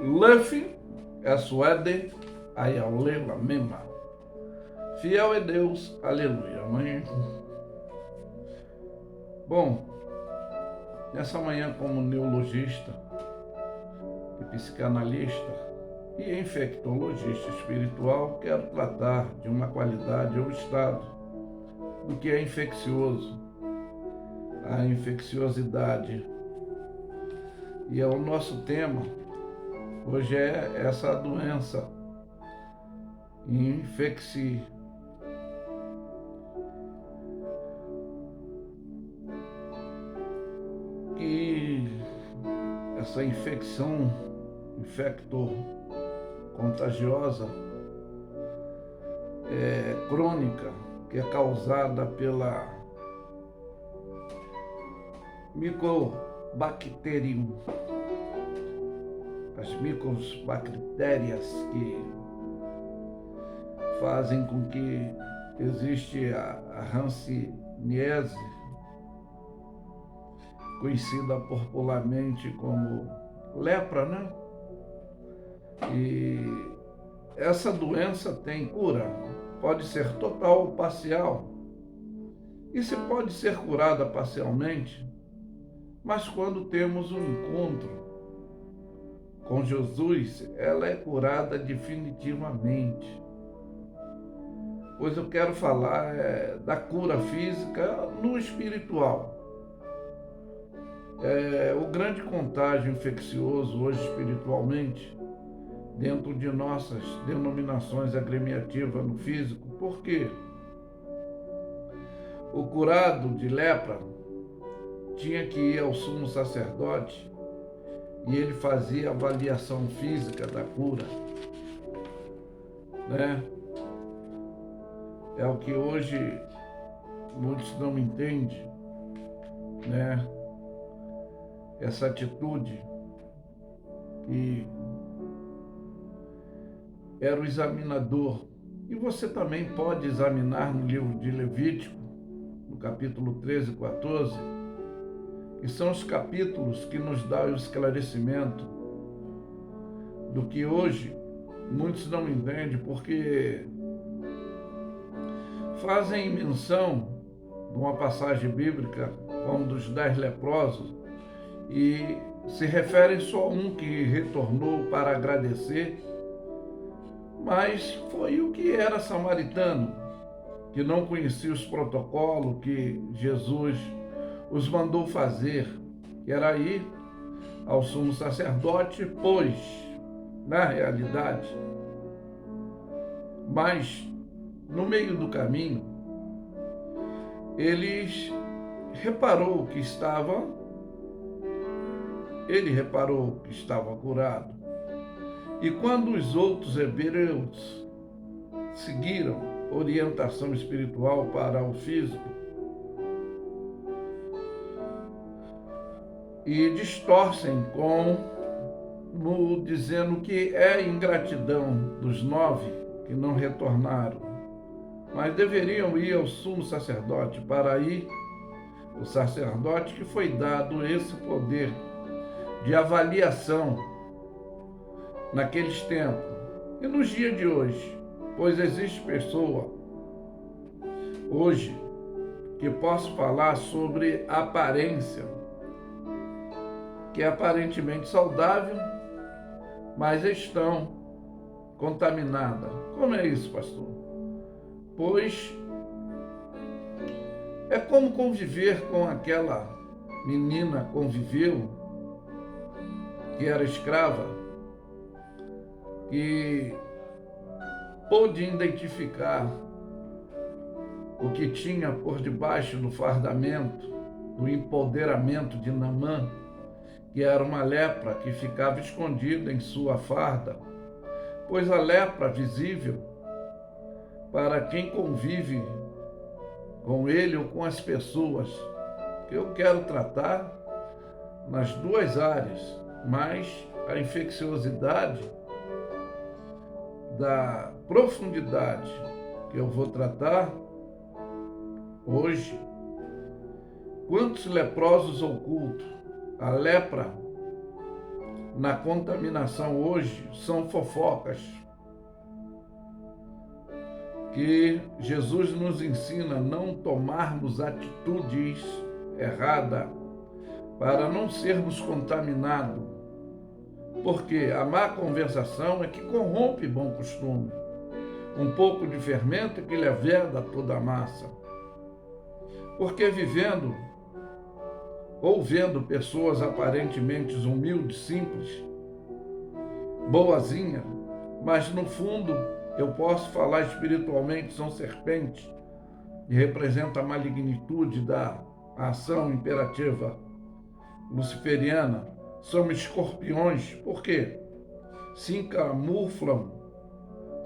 Luffy é suede, ayaule la mema. Fiel é Deus, aleluia. Amém. Bom, nessa manhã, como neurologista e psicanalista e infectologista espiritual, quero tratar de uma qualidade ou estado do que é infeccioso, a infecciosidade. E o nosso tema hoje é essa doença, infecci. Que essa infecção infecto-contagiosa crônica, que é causada pela Mycobacterium, as micobactérias que fazem com que existe a hanseníase, conhecida popularmente como lepra, né? E essa doença tem cura, pode ser total ou parcial. E se pode ser curada parcialmente, mas quando temos um encontro com Jesus, ela é curada definitivamente. Pois eu quero falar da cura física no espiritual. O grande contágio infeccioso hoje espiritualmente, dentro de nossas denominações agremiativas no físico, porque o curado de lepra tinha que ir ao sumo sacerdote e ele fazia avaliação física da cura, né? É o que hoje muitos não entendem, né? Essa atitude que era o examinador. E você também pode examinar no livro de Levítico, no capítulo 13 e 14, que são os capítulos que nos dão o esclarecimento do que hoje muitos não entendem, porque fazem menção de uma passagem bíblica como dos 10 leprosos, e se referem só a um que retornou para agradecer, mas foi o que era samaritano, que não conhecia os protocolos que Jesus os mandou fazer, que era ir ao sumo sacerdote, pois, na realidade, mas no meio do caminho, ele reparou que estava curado. E quando os outros hebreus seguiram orientação espiritual para o físico e distorcem dizendo que é ingratidão dos 9 que não retornaram, mas deveriam ir ao sumo sacerdote para ir o sacerdote que foi dado esse poder de avaliação naqueles tempos e nos dias de hoje, pois existe pessoa hoje que posso falar sobre a aparência, que é aparentemente saudável, mas estão contaminadas. Como é isso, pastor? Pois é como conviver com aquela menina conviveu, que era escrava, que pôde identificar o que tinha por debaixo do fardamento, do empoderamento de Naamã, que era uma lepra que ficava escondida em sua farda, pois a lepra visível, para quem convive com ele ou com as pessoas, que eu quero tratar nas duas áreas, mas a infecciosidade da profundidade que eu vou tratar hoje. Quantos leprosos ocultos? A lepra na contaminação hoje são fofocas, que Jesus nos ensina a não tomarmos atitudes erradas para não sermos contaminados, porque a má conversação é que corrompe bom costume. Um pouco de fermento que leveda toda a massa. Porque vivendo ou vendo pessoas aparentemente humildes, simples, boazinhas, mas no fundo eu posso falar espiritualmente, são serpentes e representa a malignitude da ação imperativa luciferiana, são escorpiões, por quê? Se camuflam,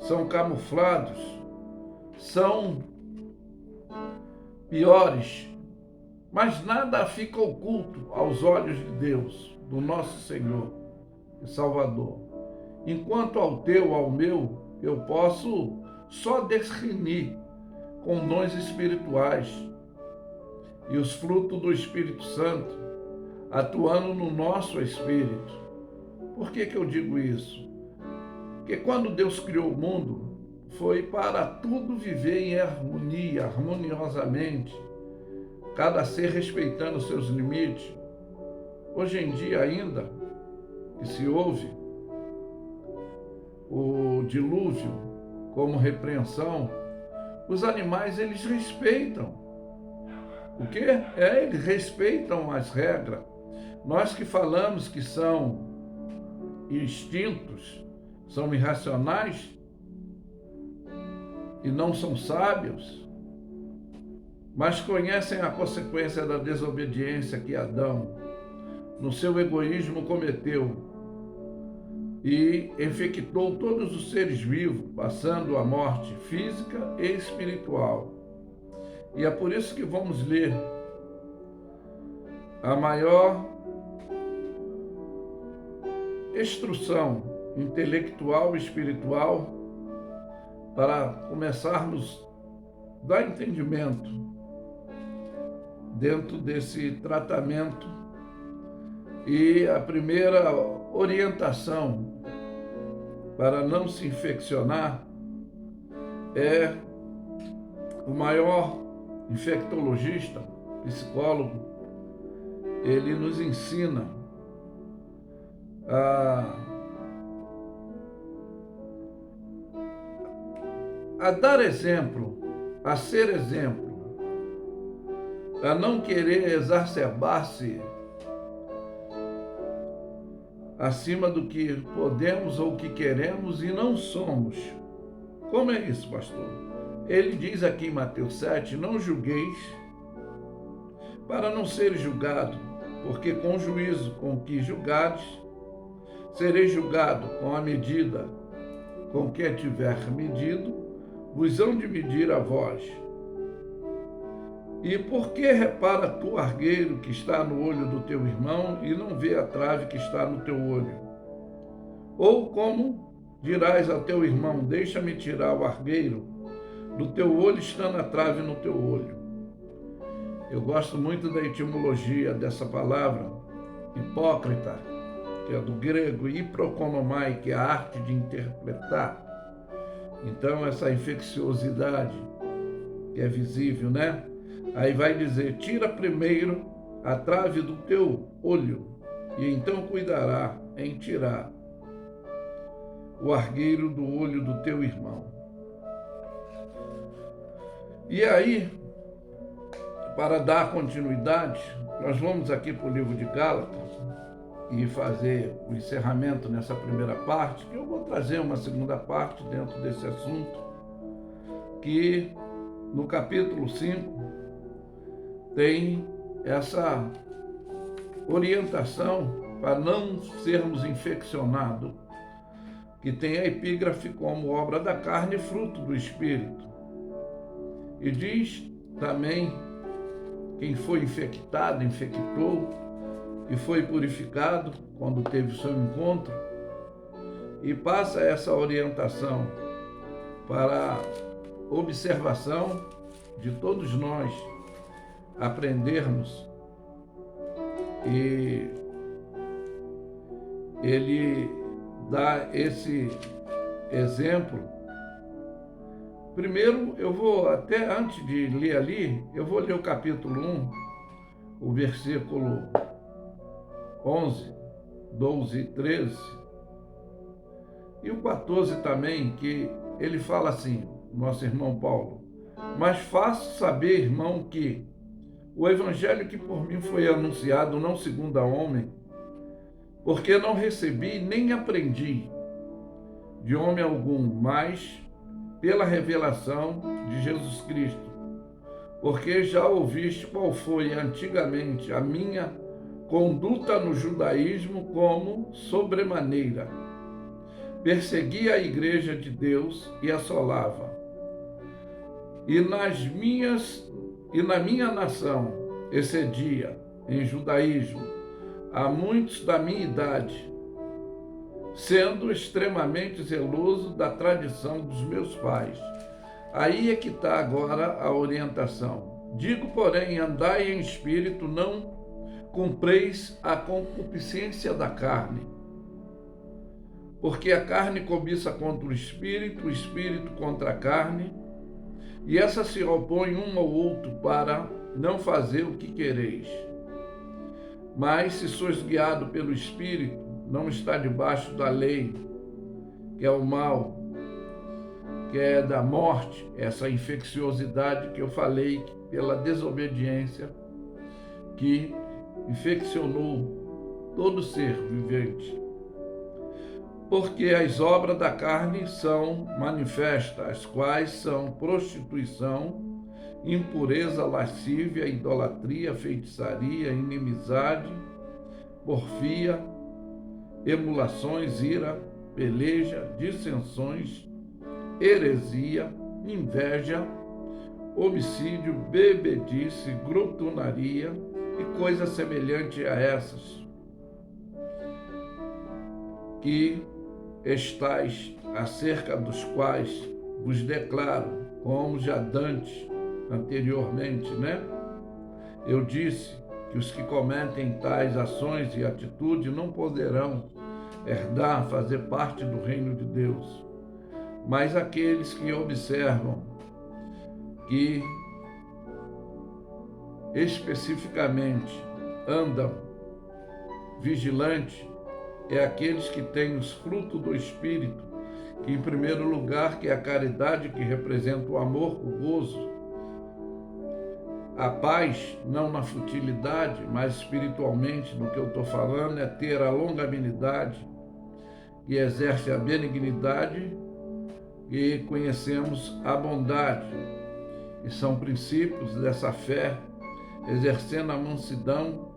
são camuflados, são piores, mas nada fica oculto aos olhos de Deus, do nosso Senhor e Salvador. Enquanto ao teu, ao meu, eu posso só discernir com dons espirituais e os frutos do Espírito Santo atuando no nosso espírito. Por que eu digo isso? Porque quando Deus criou o mundo, foi para tudo viver em harmonia, harmoniosamente, cada ser respeitando os seus limites. Hoje em dia ainda, que se ouve o dilúvio como repreensão, os animais eles respeitam. O quê? Eles respeitam as regras. Nós que falamos que são instintos, são irracionais e não são sábios, mas conhecem a consequência da desobediência que Adão, no seu egoísmo, cometeu e infectou todos os seres vivos, passando a morte física e espiritual. E é por isso que vamos ler a maior instrução intelectual e espiritual para começarmos a dar entendimento dentro desse tratamento. E a primeira orientação para não se infeccionar é o maior infectologista, psicólogo, ele nos ensina a dar exemplo, a ser exemplo, a não querer exacerbar-se acima do que podemos ou que queremos e não somos. Como é isso, pastor? Ele diz aqui em Mateus 7, não julgueis para não seres julgado, porque com o juízo com que julgares, sereis julgado com a medida com que tiver medido, vos hão de medir a vós. E por que repara tu o argueiro que está no olho do teu irmão e não vê a trave que está no teu olho? Ou como dirás ao teu irmão, deixa-me tirar o argueiro do teu olho, estando a trave no teu olho? Eu gosto muito da etimologia dessa palavra, hipócrita, que é do grego, hiprokonomai, que é a arte de interpretar. Então, essa infecciosidade que é visível, né? Aí vai dizer, tira primeiro a trave do teu olho, e então cuidará em tirar o argueiro do olho do teu irmão. E aí, para dar continuidade, nós vamos aqui para o livro de Gálatas e fazer o encerramento nessa primeira parte, que eu vou trazer uma segunda parte dentro desse assunto, que no capítulo 5 tem essa orientação para não sermos infeccionados, que tem a epígrafe como obra da carne e fruto do Espírito. E diz também, quem foi infectado, infectou, e foi purificado quando teve o seu encontro, e passa essa orientação para observação de todos nós, aprendermos e ele dá esse exemplo. Primeiro, eu vou, até antes de ler ali, eu vou ler o capítulo 1, o versículo 11, 12 e 13, e o 14 também, que ele fala assim, nosso irmão Paulo: mas faço saber, irmão, que o evangelho que por mim foi anunciado não segundo a homem, porque não recebi nem aprendi de homem algum, mas pela revelação de Jesus Cristo. Porque já ouviste qual foi antigamente a minha conduta no judaísmo, como sobremaneira perseguia a igreja de Deus e assolava. E na minha nação excedia em judaísmo a muitos da minha idade, sendo extremamente zeloso da tradição dos meus pais. Aí é que está agora a orientação. Digo, porém, andai em espírito, não cumpreis a concupiscência da carne. Porque a carne cobiça contra o espírito contra a carne, e essa se opõe um ao outro para não fazer o que quereis. Mas se sois guiado pelo Espírito, não está debaixo da lei, que é o mal, que é da morte, essa infecciosidade que eu falei, pela desobediência, que infeccionou todo ser vivente. Porque as obras da carne são manifestas, as quais são prostituição, impureza, lascívia, idolatria, feitiçaria, inimizade, porfia, emulações, ira, peleja, dissensões, heresia, inveja, homicídio, bebedice, glutonaria e coisas semelhantes a essas, que estais acerca dos quais vos declaro, como já dantes anteriormente, eu disse que os que cometem tais ações e atitudes não poderão herdar, fazer parte do reino de Deus, mas aqueles que observam, que especificamente andam vigilantes, é aqueles que têm os frutos do Espírito, que em primeiro lugar, que é a caridade, que representa o amor, o gozo, a paz, não na futilidade, mas espiritualmente, no que eu estou falando, é ter a longanimidade, que exerce a benignidade, e conhecemos a bondade, e são princípios dessa fé, exercendo a mansidão,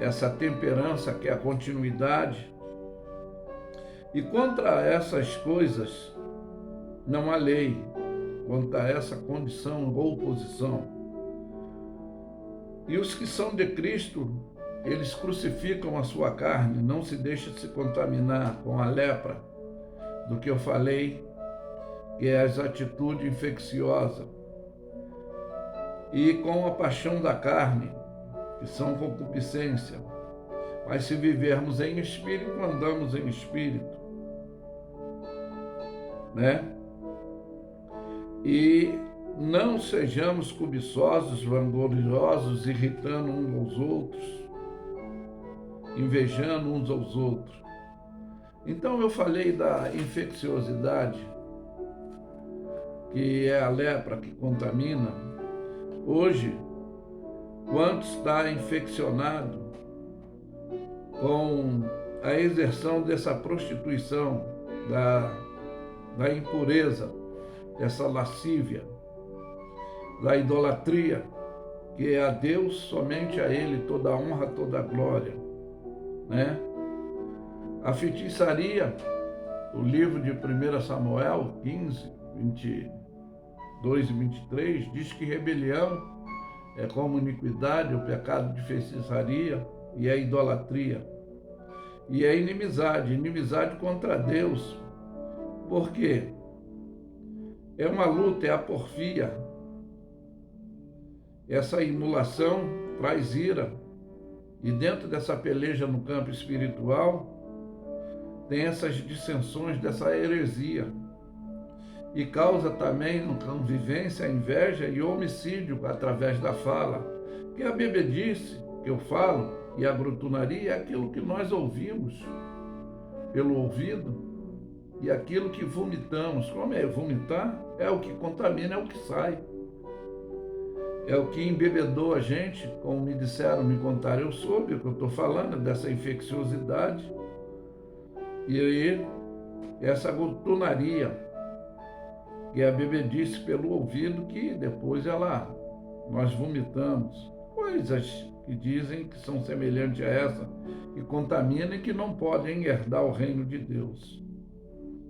essa temperança que é a continuidade. E contra essas coisas não há lei, contra essa condição ou posição. E os que são de Cristo, eles crucificam a sua carne, não se deixam se contaminar com a lepra do que eu falei, que é as atitudes infecciosas, e com a paixão da carne, que são concupiscência. Mas se vivermos em espírito, andamos em espírito, E não sejamos cobiçosos, vangloriosos, irritando uns aos outros, invejando uns aos outros. Então eu falei da infecciosidade, que é a lepra que contamina. Hoje, quanto está infeccionado com a exerção dessa prostituição, da impureza, dessa lascívia, da idolatria, que é a Deus, somente a Ele, toda a honra, toda a glória, A feitiçaria, o livro de 1 Samuel 15, 22 e 23, diz que rebelião é como iniquidade, o pecado de feitiçaria e a idolatria. E a inimizade contra Deus. Por quê? É uma luta, é a porfia. Essa emulação traz ira. E dentro dessa peleja no campo espiritual, tem essas dissensões dessa heresia. E causa também no convivência a inveja e homicídio através da fala. Que a bebedice que eu falo e a grutunaria é aquilo que nós ouvimos pelo ouvido e aquilo que vomitamos. Como é vomitar? É o que contamina, é o que sai. É o que embebedou a gente, como me disseram, me contaram, eu soube o que eu estou falando, dessa infecciosidade. E aí, essa grutunaria, que é a bebedice pelo ouvido, que depois nós vomitamos. Coisas que dizem que são semelhantes a essa, que contaminam e que não podem herdar o reino de Deus,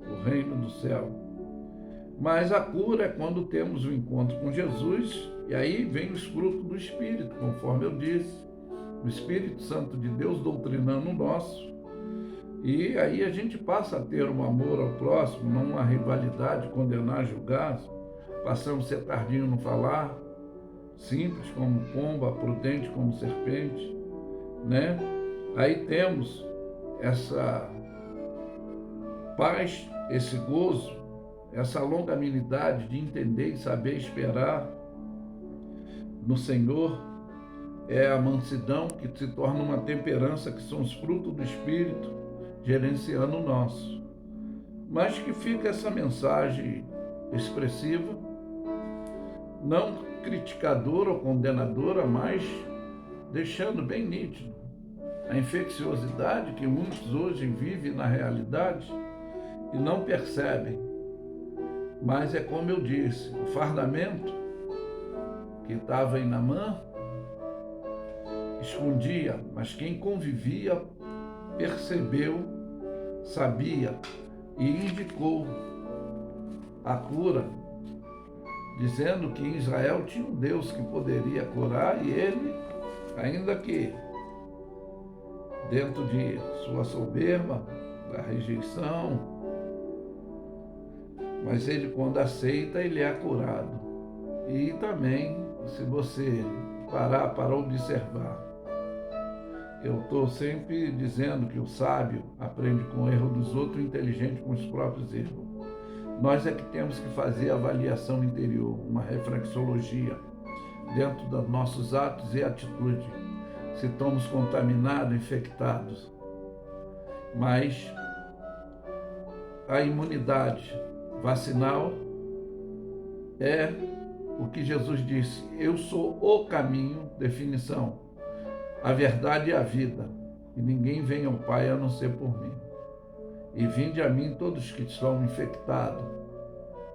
o reino do céu. Mas a cura é quando temos o encontro com Jesus, e aí vem os frutos do Espírito, conforme eu disse, o Espírito Santo de Deus doutrinando o nosso, e aí a gente passa a ter um amor ao próximo, não uma rivalidade, condenar, julgar, passamos a ser tardinho no falar, simples como pomba, prudente como serpente, né? Aí temos essa paz, esse gozo, essa longanimidade de entender e saber esperar no Senhor, é a mansidão que se torna uma temperança, que são os frutos do Espírito, gerenciando o nosso. Mas que fica essa mensagem expressiva, não criticadora ou condenadora, mas deixando bem nítido a infecciosidade que muitos hoje vivem na realidade e não percebem. Mas é como eu disse, o fardamento que estava em Naamã escondia, mas quem convivia percebeu, sabia e indicou a cura, dizendo que em Israel tinha um Deus que poderia curar, e ele, ainda que dentro de sua soberba, da rejeição, mas ele, quando aceita, ele é curado. E também, se você parar para observar, eu estou sempre dizendo que o sábio aprende com o erro dos outros, o inteligente com os próprios erros. Nós é que temos que fazer a avaliação interior, uma reflexologia dentro dos nossos atos e atitudes, se estamos contaminados, infectados. Mas a imunidade vacinal é o que Jesus disse: eu sou o caminho, definição, a verdade e a vida, e ninguém vem ao Pai a não ser por mim. E vinde a mim todos que estão infectados,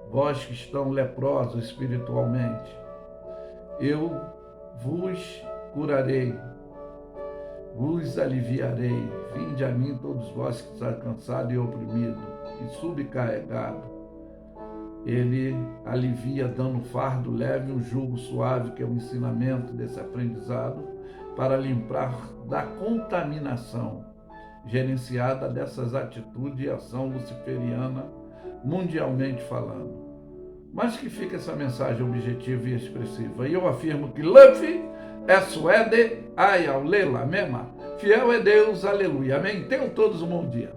vós que estão leprosos espiritualmente, eu vos curarei, vos aliviarei. Vinde a mim todos vós que estão cansados e oprimidos e subcarregados. Ele alivia dando fardo leve, um jugo suave, que é o ensinamento desse aprendizado, para limpar da contaminação gerenciada dessas atitudes e ação luciferiana, mundialmente falando. Mas que fica essa mensagem objetiva e expressiva. E eu afirmo que Luffy é suede, ai, aulela, mema. Fiel é Deus, aleluia. Amém? Tenham todos um bom dia.